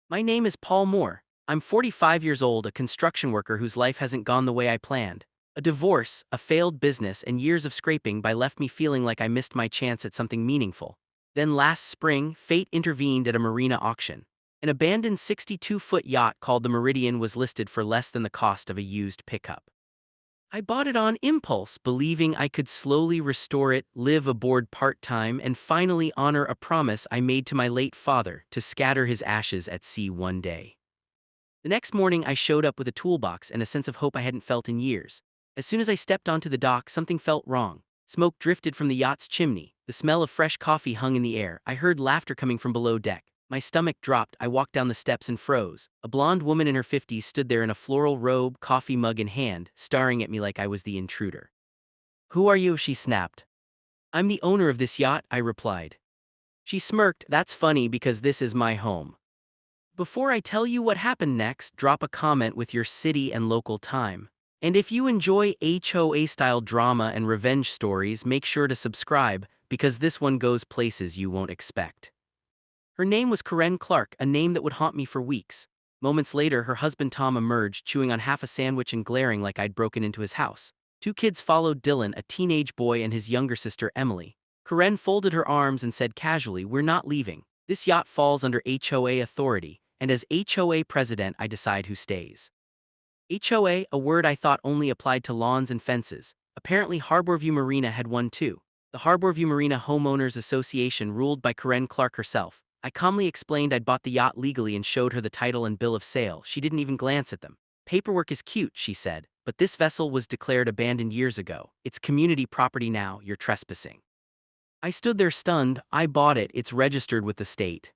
My name is Paul Moore. I'm 45 years old, a construction worker whose life hasn't gone the way I planned. A divorce, a failed business, and years of scraping by left me feeling like I missed my chance at something meaningful. Then last spring, fate intervened at a Marina auction. An abandoned 62-foot yacht called the Meridian was listed for less than the cost of a used pickup. I bought it on impulse, believing I could slowly restore it, live aboard part-time, and finally honor a promise I made to my late father to scatter his ashes at sea one day. The next morning, I showed up with a toolbox and a sense of hope I hadn't felt in years. As soon as I stepped onto the dock, something felt wrong. Smoke drifted from the yacht's chimney. The smell of fresh coffee hung in the air. I heard laughter coming from below deck. My stomach dropped. I walked down the steps and froze. A blonde woman in her 50s stood there in a floral robe, coffee mug in hand, staring at me like I was the intruder. "Who are you?" she snapped. "I'm the owner of this yacht," I replied. She smirked. "That's funny because this is my home." Before I tell you what happened next, drop a comment with your city and local time. And if you enjoy HOA-style drama and revenge stories, make sure to subscribe, because this one goes places you won't expect. Her name was Karen Clark, a name that would haunt me for weeks. Moments later, her husband Tom emerged, chewing on half a sandwich and glaring like I'd broken into his house. Two kids followed Dylan, a teenage boy, and his younger sister Emily. Karen folded her arms and said casually, "We're not leaving. This yacht falls under HOA authority, and as HOA president I decide who stays." HOA, a word I thought only applied to lawns and fences. Apparently Harborview Marina had one too. The Harborview Marina Homeowners Association, ruled by Karen Clark herself. I calmly explained I'd bought the yacht legally and showed her the title and bill of sale. She didn't even glance at them. "Paperwork is cute," she said, "but this vessel was declared abandoned years ago. It's community property now. You're trespassing." I stood there stunned. "I bought it. It's registered with the state."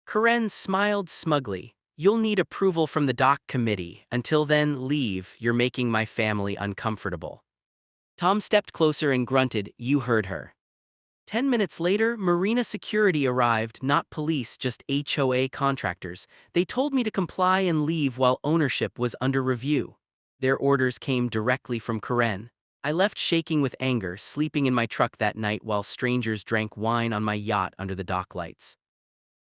Karen smiled smugly. "You'll need approval from the dock committee. Until then, leave. You're making my family uncomfortable." Tom stepped closer and grunted, "You heard her." 10 minutes later, Marina security arrived, not police, just HOA contractors. They told me to comply and leave while ownership was under review. Their orders came directly from Karen. I left shaking with anger, sleeping in my truck that night while strangers drank wine on my yacht under the dock lights.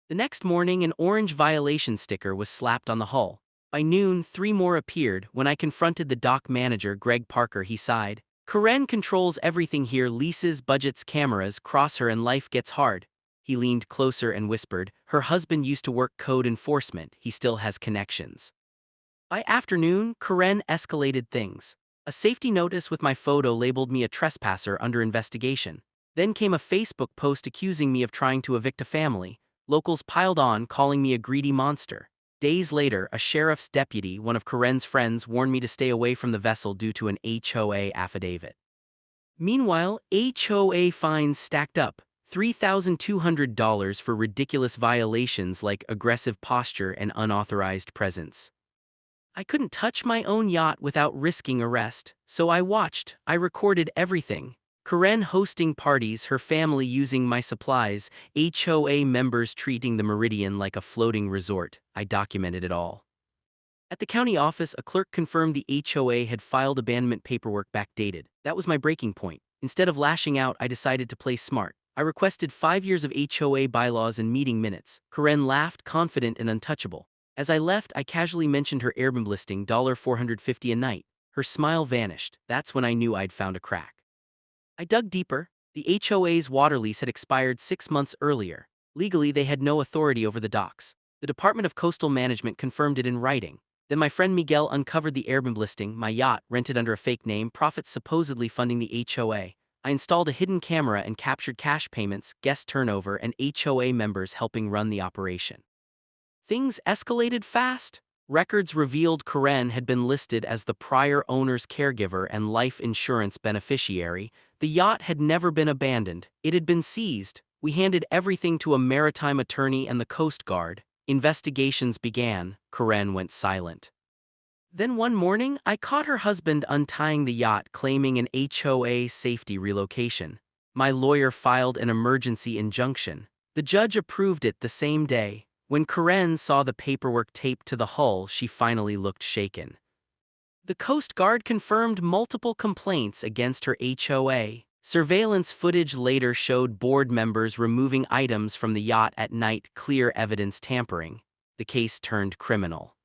The next morning, an orange violation sticker was slapped on the hull. By noon, 3 more appeared. When I confronted the dock manager, Greg Parker, he sighed. "Karen controls everything here: leases, budgets, cameras. Cross her and life gets hard." He leaned closer and whispered, "Her husband used to work code enforcement. He still has connections." By afternoon, Karen escalated things. A safety notice with my photo labeled me a trespasser under investigation. Then came a Facebook post accusing me of trying to evict a family. Locals piled on, calling me a greedy monster. Days later, a sheriff's deputy, one of Karen's friends, warned me to stay away from the vessel due to an HOA affidavit. Meanwhile, HOA fines stacked up. $3,200 for ridiculous violations like aggressive posture and unauthorized presence. I couldn't touch my own yacht without risking arrest, so I watched. I recorded everything. Karen hosting parties, her family using my supplies, HOA members treating the Meridian like a floating resort. I documented it all. At the county office, a clerk confirmed the HOA had filed abandonment paperwork backdated. That was my breaking point. Instead of lashing out, I decided to play smart. I requested 5 years of HOA bylaws and meeting minutes. Karen laughed, confident and untouchable. As I left, I casually mentioned her Airbnb listing, $450 a night. Her smile vanished. That's when I knew I'd found a crack. I dug deeper. The HOA's water lease had expired 6 months earlier. Legally, they had no authority over the docks. The Department of Coastal Management confirmed it in writing. Then my friend Miguel uncovered the Airbnb listing, my yacht, rented under a fake name, profits supposedly funding the HOA. I installed a hidden camera and captured cash payments, guest turnover, and HOA members helping run the operation. Things escalated fast. Records revealed Karen had been listed as the prior owner's caregiver and life insurance beneficiary. The yacht had never been abandoned. It had been seized. We handed everything to a maritime attorney and the Coast Guard. Investigations began. Karen went silent. Then one morning, I caught her husband untying the yacht, claiming an HOA safety relocation. My lawyer filed an emergency injunction. The judge approved it the same day. When Karen saw the paperwork taped to the hull, she finally looked shaken. The Coast Guard confirmed multiple complaints against her HOA. Surveillance footage later showed board members removing items from the yacht at night, clear evidence tampering. the case turned criminal.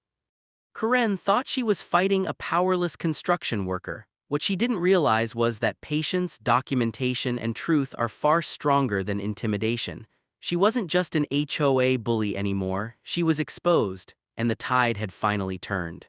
Karen thought she was fighting a powerless construction worker. What she didn't realize was that patience, documentation, and truth are far stronger than intimidation. She wasn't just an HOA bully anymore, she was exposed, and the tide had finally turned.